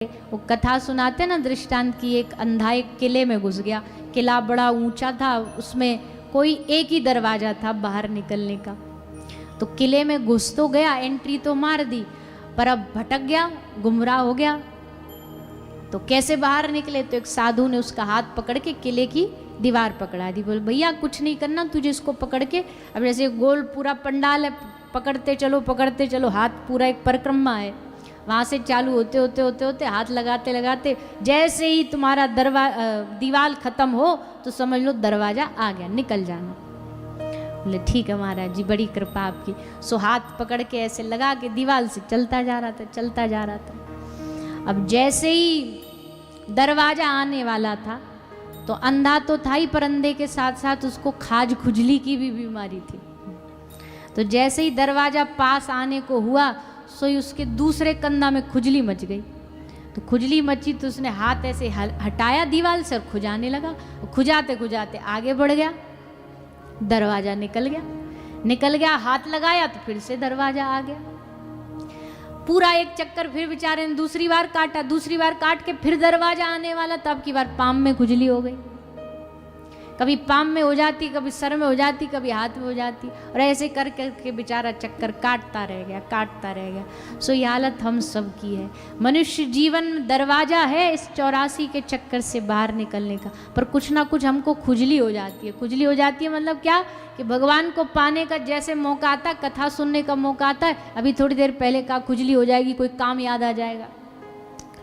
वो कथा सुनाते ना दृष्टांत की, एक अंधा एक किले में घुस गया। किला बड़ा ऊंचा था, उसमें कोई एक ही दरवाजा था बाहर निकलने का। तो किले में घुस तो गया, एंट्री तो मार दी, पर अब भटक गया, गुमराह हो गया। तो कैसे बाहर निकले? तो एक साधु ने उसका हाथ पकड़ के किले की दीवार पकड़ा दी। बोले भैया कुछ नहीं करना, तुझे इसको पकड़ के, अब जैसे गोल पूरा पंडाल है, पकड़ते चलो, हाथ पूरा एक परिक्रमा है, वहाँ से चालू होते हाथ लगाते लगाते जैसे ही तुम्हारा दीवार खत्म हो तो समझ लो दरवाजा आ गया, निकल जाना। बोले ठीक है महाराज जी, बड़ी कृपा आपकी। सो हाथ पकड़ के ऐसे लगा के दीवार से चलता जा रहा था। अब जैसे ही दरवाजा आने वाला था तो अंधा तो था ही, पर अंधे के साथ साथ उसको खाज खुजली की भी बीमारी थी। तो जैसे ही दरवाजा पास आने को हुआ सो ही उसके दूसरे कंधा में खुजली मच गई। तो खुजली मची तो उसने हाथ ऐसे हटाया दीवार से और खुजाने लगा। खुजाते खुजाते आगे बढ़ गया, दरवाजा निकल गया, हाथ लगाया तो फिर से दरवाजा आ गया। पूरा एक चक्कर फिर बेचारे ने दूसरी बार काट के फिर दरवाजा आने वाला, तब की बार पाम में खुजली हो गई। कभी पाम में हो जाती, कभी सर में हो जाती, कभी हाथ में हो जाती, और ऐसे कर करके बेचारा चक्कर काटता रह गया। सो ये हालत हम सब की है। मनुष्य जीवन में दरवाजा है इस 84 के चक्कर से बाहर निकलने का, पर कुछ ना कुछ हमको खुजली हो जाती है। मतलब क्या कि भगवान को पाने का जैसे मौका आता है, कथा सुनने का मौका आता है, अभी थोड़ी देर पहले का खुजली हो जाएगी, कोई काम याद आ जाएगा,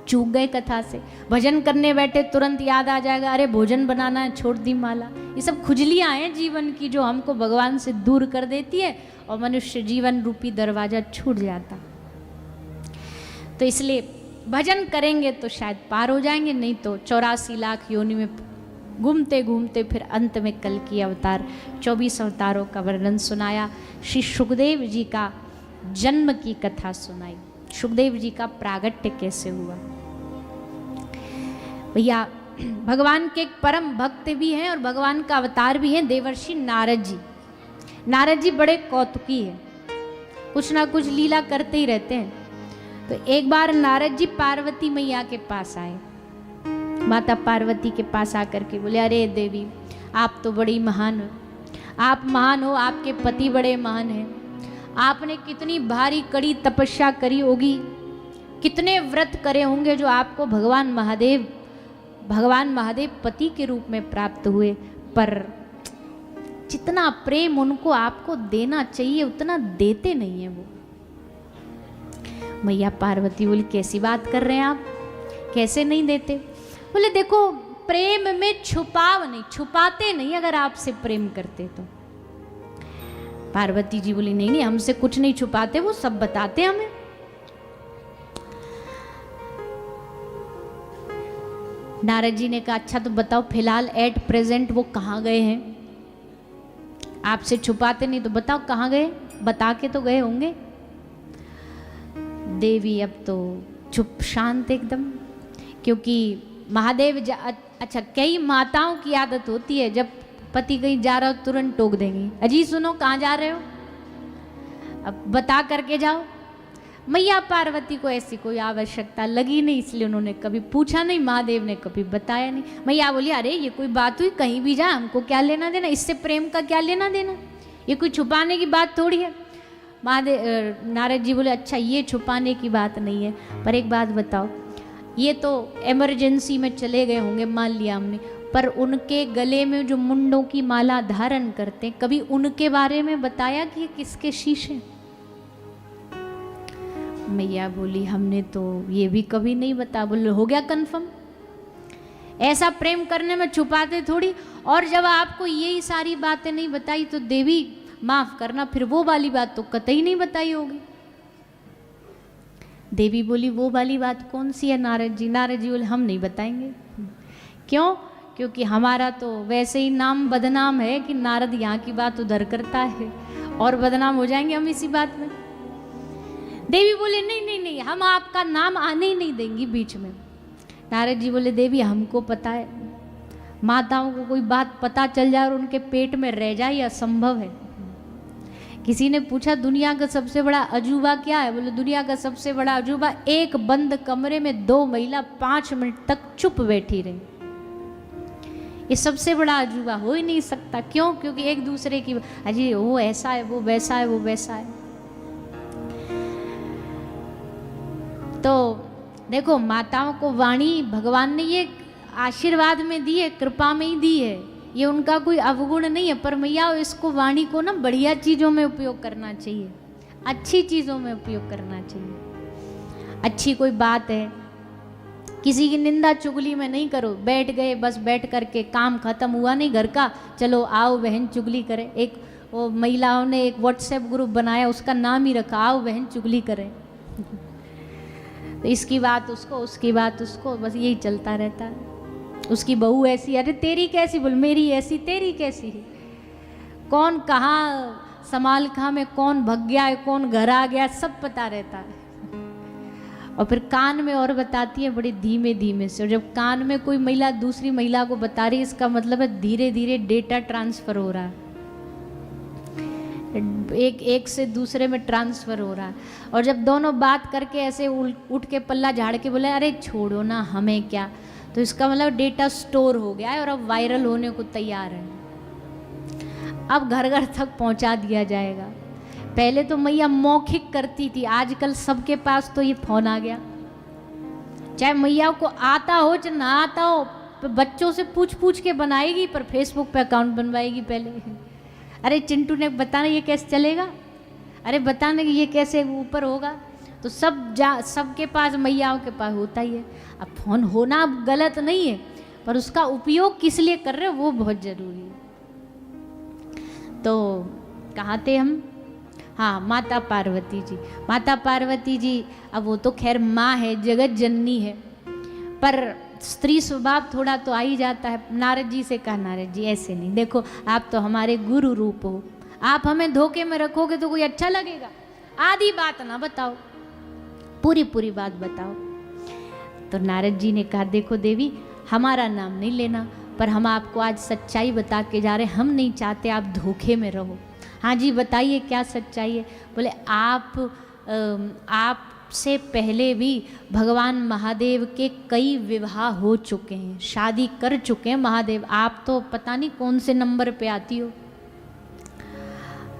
चूक गए कथा से। भजन करने बैठे तुरंत याद आ जाएगा, अरे भोजन बनाना है, छोड़ दी माला। ये सब खुजलियां हैं जीवन की जो हमको भगवान से दूर कर देती है और मनुष्य जीवन रूपी दरवाजा छूट जाता। तो इसलिए भजन करेंगे तो शायद पार हो जाएंगे, नहीं तो 84 लाख योनि में घूमते घूमते फिर अंत में कल की अवतार 24 अवतारों का वर्णन सुनाया। श्री सुखदेव जी का जन्म की कथा सुनाई, सुखदेव जी का प्रागट्य कैसे हुआ। भैया भगवान के एक परम भक्त भी हैं और भगवान का अवतार भी हैं देवर्षि नारद जी। नारद जी बड़े कौतुकी हैं, कुछ ना कुछ लीला करते ही रहते हैं। तो एक बार नारद जी पार्वती मैया के पास आए, माता पार्वती के पास आकर के बोले, अरे देवी आप तो बड़ी महान हो, आप महान हो, आपके पति बड़े महान हैं, आपने कितनी भारी कड़ी तपस्या करी होगी, कितने व्रत करे होंगे जो आपको भगवान महादेव पति के रूप में प्राप्त हुए, पर जितना प्रेम उनको आपको देना चाहिए उतना देते नहीं है वो। मैया पार्वती बोली कैसी बात कर रहे हैं आप, कैसे नहीं देते? बोले देखो प्रेम में छुपाते नहीं, अगर आपसे प्रेम करते तो। पार्वती जी बोली नहीं हमसे कुछ नहीं छुपाते, वो सब बताते हमें। नारद जी ने कहा अच्छा तो बताओ फिलहाल एट प्रेजेंट वो कहाँ गए हैं? आपसे छुपाते नहीं तो बताओ कहाँ गए, बता के तो गए होंगे। देवी अब तो चुप शांत एकदम, क्योंकि महादेव अच्छा कई माताओं की आदत होती है जब पति कहीं जा रहा हो तुरंत टोक देंगी, अजी सुनो कहाँ जा रहे हो, अब बता करके जाओ। मैया पार्वती को ऐसी कोई आवश्यकता लगी नहीं, इसलिए उन्होंने कभी पूछा नहीं, महादेव ने कभी बताया नहीं। मैया बोली अरे ये कोई बात हुई, कहीं भी जाए हमको क्या लेना देना, इससे प्रेम का क्या लेना देना, ये कोई छुपाने की बात थोड़ी है। नारद जी बोले अच्छा ये छुपाने की बात नहीं है, पर एक बात बताओ, ये तो इमरजेंसी में चले गए होंगे मान लिया हमने, पर उनके गले में जो मुंडों की माला धारण करते कभी उनके बारे में बताया कि ये किसके शीश हैं? मैया बोली हमने तो ये भी कभी नहीं बता। बोले हो गया कंफर्म, ऐसा प्रेम करने में छुपाते थोड़ी। और जब आपको यही सारी बातें नहीं बताई तो देवी माफ करना फिर वो वाली बात तो कतई नहीं बताई होगी। देवी बोली वो वाली बात कौन सी है नारद जी? नारद जी बोले हम नहीं बताएंगे। क्यों? क्योंकि हमारा तो वैसे ही नाम बदनाम है कि नारद यहाँ की बात उधर करता है और बदनाम हो जाएंगे हम इसी बात में। देवी बोले नहीं हम आपका नाम आने ही नहीं देंगी बीच में। नारद जी बोले देवी हमको पता है, माताओं को कोई बात पता चल जाए और उनके पेट में रह जाए ये असंभव है, किसी ने पूछा दुनिया का सबसे बड़ा अजूबा क्या है? बोले दुनिया का सबसे बड़ा अजूबा एक बंद कमरे में 2 महिला 5 मिनट तक चुप बैठी रही। ये सबसे बड़ा अजूबा हो ही नहीं सकता। क्यों? क्योंकि एक दूसरे की अजी वो ऐसा है, वो वैसा है, वो वैसा है। तो देखो माताओं को वाणी भगवान ने ये आशीर्वाद में दी है, कृपा में ही दी है, ये उनका कोई अवगुण नहीं है। पर मैया इसको वाणी को ना बढ़िया चीज़ों में उपयोग करना चाहिए, अच्छी चीज़ों में उपयोग करना चाहिए। अच्छी कोई बात है, किसी की निंदा चुगली में नहीं करो। बैठ गए बस, बैठ करके काम खत्म हुआ नहीं घर का, चलो आओ बहन चुगली करें। एक वो महिलाओं ने एक व्हाट्सएप ग्रुप बनाया, उसका नाम ही रखा आओ बहन चुगली करें। तो इसकी बात उसको, उसकी बात उसको, बस यही चलता रहता है। उसकी बहू ऐसी, अरे तेरी कैसी, बोल मेरी ऐसी, तेरी कैसी। कौन कहाँ समाल खा में कौन भग गया है, कौन घर आ गया, सब पता रहता है। और फिर कान में और बताती है बड़े धीमे धीमे से। और जब कान में कोई महिला दूसरी महिला को बता रही है, इसका मतलब है धीरे धीरे डेटा ट्रांसफर हो रहा है, एक से दूसरे में ट्रांसफर हो रहा है। और जब दोनों बात करके ऐसे उठ के पल्ला झाड़ के बोले अरे छोड़ो ना हमें क्या, तो इसका मतलब डेटा स्टोर हो गया है और अब वायरल होने को तैयार है। अब घर घर तक पहुंचा दिया जाएगा। पहले तो मैया मौखिक करती थी, आजकल सबके पास तो ये फोन आ गया। चाहे मैया को आता हो चाहे ना आता हो, बच्चों से पूछ पूछ के बनाएगी, पर फेसबुक पे अकाउंट बनवाएगी पहले। अरे चिंटू ने बताना ये कैसे चलेगा, अरे बताने कि ये कैसे ऊपर होगा। तो सबके पास मैयाओं के पास होता ही है। अब फोन होना गलत नहीं है, पर उसका उपयोग किस लिए कर रहे हो वो बहुत ज़रूरी है। तो कहाँ थे हम? हाँ, माता पार्वती जी। माता पार्वती जी, अब वो तो खैर माँ है, जगत जननी है, पर स्त्री स्वभाव थोड़ा तो आ ही जाता है। नारद जी से कहा नारद जी ऐसे नहीं, देखो आप तो हमारे गुरु रूप हो, आप हमें धोखे में रखोगे तो कोई अच्छा लगेगा। आधी बात ना बताओ, पूरी पूरी बात बताओ। तो नारद जी ने कहा देखो देवी, हमारा नाम नहीं लेना, पर हम आपको आज सच्चाई बता के जा रहे हैं। हम नहीं चाहते आप धोखे में रहो। हाँ जी बताइए क्या सच्चाई है? बोले आप से पहले भी भगवान महादेव के कई विवाह हो चुके हैं, शादी कर चुके हैं महादेव, आप तो पता नहीं कौन से नंबर पे आती हो।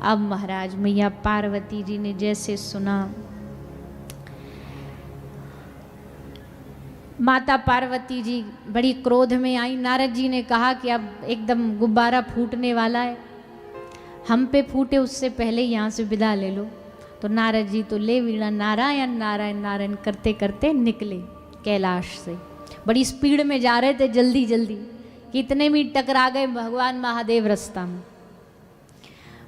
अब महाराज मैया पार्वती जी ने जैसे सुना, माता पार्वती जी बड़ी क्रोध में आई। नारद जी ने कहा कि अब एकदम गुब्बारा फूटने वाला है, हम पे फूटे उससे पहले यहाँ से विदा ले लो। तो नारद जी तो ले वीणा नारायण नारायण नारायण करते करते निकले कैलाश से। बड़ी स्पीड में जा रहे थे, जल्दी जल्दी, कितने में टकरा गए भगवान महादेव रास्ता में।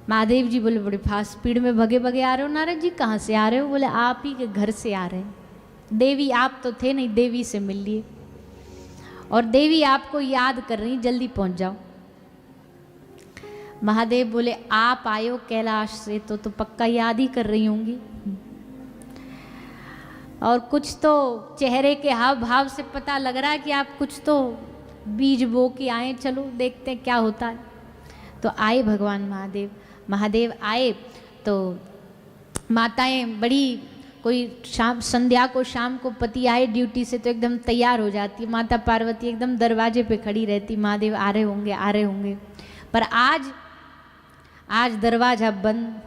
महादेव जी बोले बड़ी फास्ट स्पीड में भगे भगे आ रहे हो नारद जी, कहाँ से आ रहे हो? बोले आप ही के घर से आ रहे हैं। देवी आप तो थे नहीं, देवी से मिल लिए, और देवी आपको याद कर रही, जल्दी पहुंच जाओ। महादेव बोले आप आए हो कैलाश से तो पक्का याद ही कर रही होंगी, और कुछ तो चेहरे के हाव भाव से पता लग रहा है कि आप कुछ तो बीज बो के आए, चलो देखते हैं क्या होता है। तो आए भगवान महादेव। महादेव आए तो माताएं बड़ी, कोई शाम संध्या को शाम को पति आए ड्यूटी से तो एकदम तैयार हो जाती। माता पार्वती एकदम दरवाजे पे खड़ी रहती, महादेव आ रहे होंगे आ रहे होंगे। पर आज दरवाजा बंद,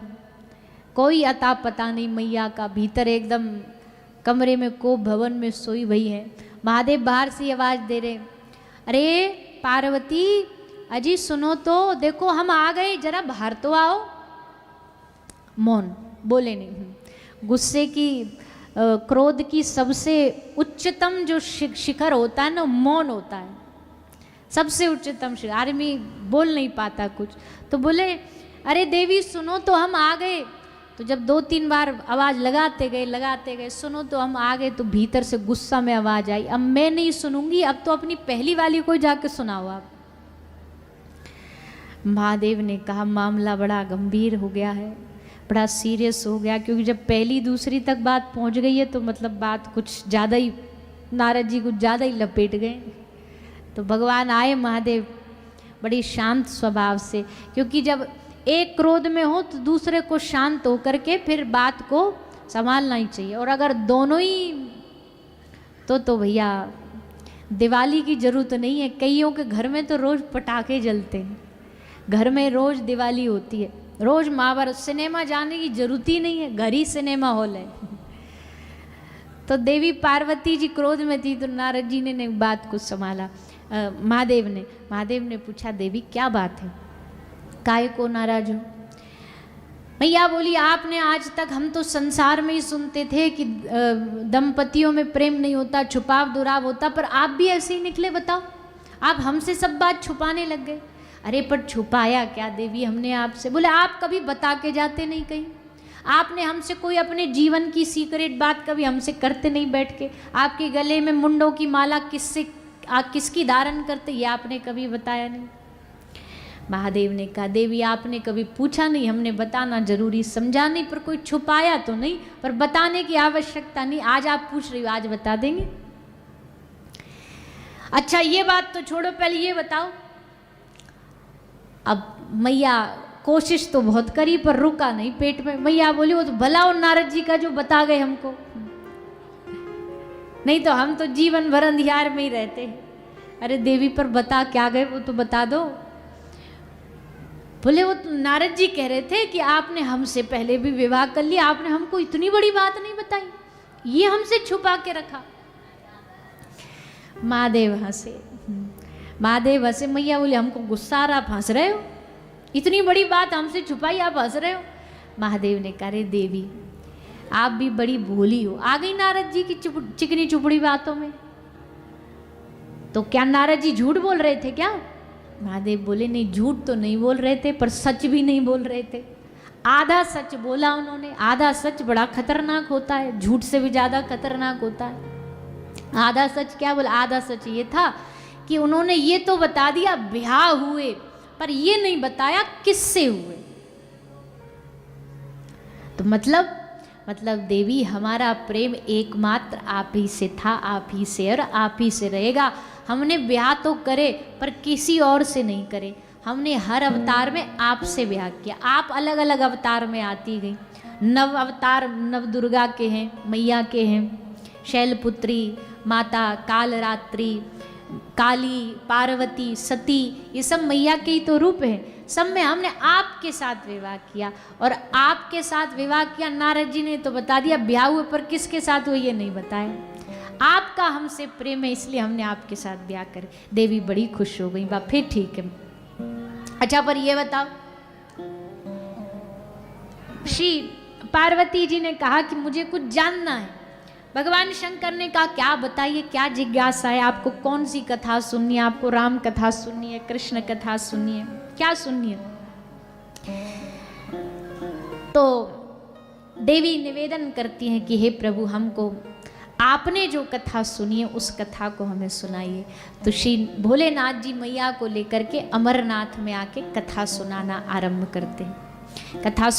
कोई अता पता नहीं मैया का। भीतर एकदम कमरे में को भवन में सोई भई है। महादेव बाहर से आवाज दे रहे, अरे पार्वती अजी सुनो तो, देखो हम आ गए, जरा बाहर तो आओ। मौन, बोले नहीं। गुस्से की क्रोध की सबसे उच्चतम जो शिखर होता है ना, मौन होता है, सबसे उच्चतम शिखर। आदमी बोल नहीं पाता कुछ। तो बोले अरे देवी सुनो तो हम आ गए। तो जब 2-3 बार आवाज़ लगाते गए सुनो तो हम आ गए, तो भीतर से गुस्सा में आवाज़ आई, अब मैं नहीं सुनूंगी, अब तो अपनी पहली वाली को जाके सुनाओ आप। महादेव ने कहा मामला बड़ा गंभीर हो गया है, बड़ा सीरियस हो गया, क्योंकि जब पहली दूसरी तक बात पहुंच गई है तो मतलब बात कुछ ज़्यादा ही, नारद जी कुछ ज़्यादा ही लपेट गए। तो भगवान आए महादेव बड़ी शांत स्वभाव से, क्योंकि जब एक क्रोध में हो तो दूसरे को शांत होकर के फिर बात को संभालना ही चाहिए। और अगर दोनों ही तो भैया दिवाली की जरूरत नहीं है। कईयों के घर में तो रोज पटाखे जलते हैं, घर में रोज दिवाली होती है, रोज महाभारत। सिनेमा जाने की जरूरत ही नहीं है, घर ही सिनेमा हॉल है। तो देवी पार्वती जी क्रोध में थी तो नारद जी ने बात को संभाला। महादेव ने पूछा देवी क्या बात है, काहे को नाराज हो? मैया बोली आपने आज तक, हम तो संसार में ही सुनते थे कि दंपतियों में प्रेम नहीं होता, छुपाव दुराव होता, पर आप भी ऐसे ही निकले, बताओ आप हमसे सब बात छुपाने लग गए। अरे पर छुपाया क्या देवी हमने आपसे? बोले आप कभी बता के जाते नहीं कहीं, आपने हमसे कोई अपने जीवन की सीक्रेट बात कभी हमसे करते नहीं बैठ के। आपके गले में मुंडों की माला किसकी धारण करते ये आपने कभी बताया नहीं। महादेव ने कहा देवी आपने कभी पूछा नहीं, हमने बताना जरूरी समझा नहीं, पर कोई छुपाया तो नहीं, पर बताने की आवश्यकता नहीं। आज आप पूछ रही हो, आज बता देंगे। अच्छा ये बात तो छोड़ो, पहले ये बताओ। अब मैया कोशिश तो बहुत करी पर रुका नहीं पेट में। मैया बोली वो तो भला और नारद जी का जो बता गए हमको, नहीं तो हम तो जीवन भर अंधियार में ही रहते। अरे देवी पर बता क्या गए वो तो बता दो। बोले वो तो नारद जी कह रहे थे कि आपने हमसे पहले भी विवाह कर लिया, आपने हमको इतनी बड़ी बात नहीं बताई, ये हमसे छुपा के रखा। महादेव हंसे। मैया बोले हमको गुस्सा आ रहा, आप हंस रहे हो, इतनी बड़ी बात हमसे छुपाई आप हंस रहे हो। महादेव ने कहा रे देवी आप भी बड़ी भोली हो, आ गई नारद जी की चिकनी चुपड़ी बातों में। तो क्या नारद जी झूठ बोल रहे थे क्या? महादेव बोले नहीं झूठ तो नहीं बोल रहे थे, पर सच भी नहीं बोल रहे थे। आधा सच बोला उन्होंने। आधा सच बड़ा खतरनाक होता है, झूठ से भी ज्यादा खतरनाक होता है। आधा सच क्या बोला? आधा सच ये था कि उन्होंने ये तो बता दिया ब्याह हुए, पर ये नहीं बताया किससे हुए। तो मतलब देवी हमारा प्रेम एकमात्र आप ही से था, आप ही से और आप ही से रहेगा। हमने ब्याह तो करे पर किसी और से नहीं करे, हमने हर अवतार में आपसे ब्याह किया। आप अलग अलग अवतार में आती गई। नव अवतार नव दुर्गा के हैं, मैया के हैं, शैलपुत्री माता, कालरात्रि, काली, पार्वती, सती, ये सब मैया के ही तो रूप हैं। सब में हमने आपके साथ विवाह किया और आपके साथ विवाह किया। नारद जी ने तो बता दिया ब्याह हुए, पर किसके साथ हुए ये नहीं बताया। आपका हमसे प्रेम है इसलिए हमने आपके साथ ब्याह करे। देवी बड़ी खुश हो गई। बाप फिर ठीक है। अच्छा पर ये बताओ, श्री पार्वती जी ने कहा कि मुझे कुछ जानना है। भगवान शंकर ने कहा क्या बताइए, क्या जिज्ञासा है आपको? कौन सी कथा सुननी है आपको? राम कथा सुननी है, कृष्ण कथा सुननी है, क्या सुननी है? तो देवी निवेदन करती हैं कि हे प्रभु हमको आपने जो कथा सुनी है उस कथा को हमें सुनाइए। तो श्री भोलेनाथ जी मैया को लेकर के अमरनाथ में आके कथा सुनाना आरंभ करते हैं। कथा